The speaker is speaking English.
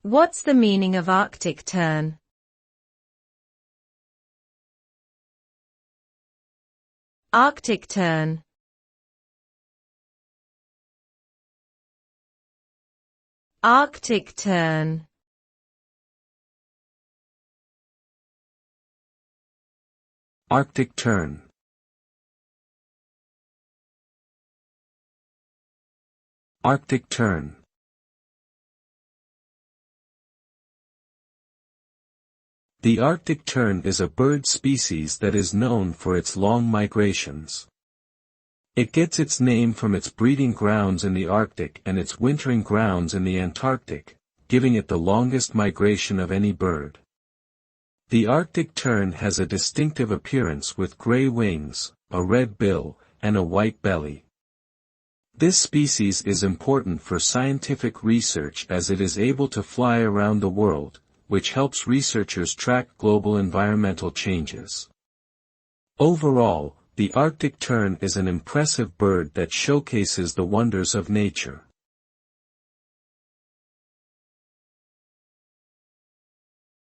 What's the meaning of Arctic tern? Arctic tern. Arctic tern. Arctic tern. Arctic tern. The Arctic tern is a bird species that is known for its long migrations. It gets its name from its breeding grounds in the Arctic and its wintering grounds in the Antarctic, giving it the longest migration of any bird. The Arctic tern has a distinctive appearance with gray wings, a red bill, and a white belly. This species is important for scientific research as it is able to fly around the world, which helps researchers track global environmental changes. Overall, the Arctic tern is an impressive bird that showcases the wonders of nature.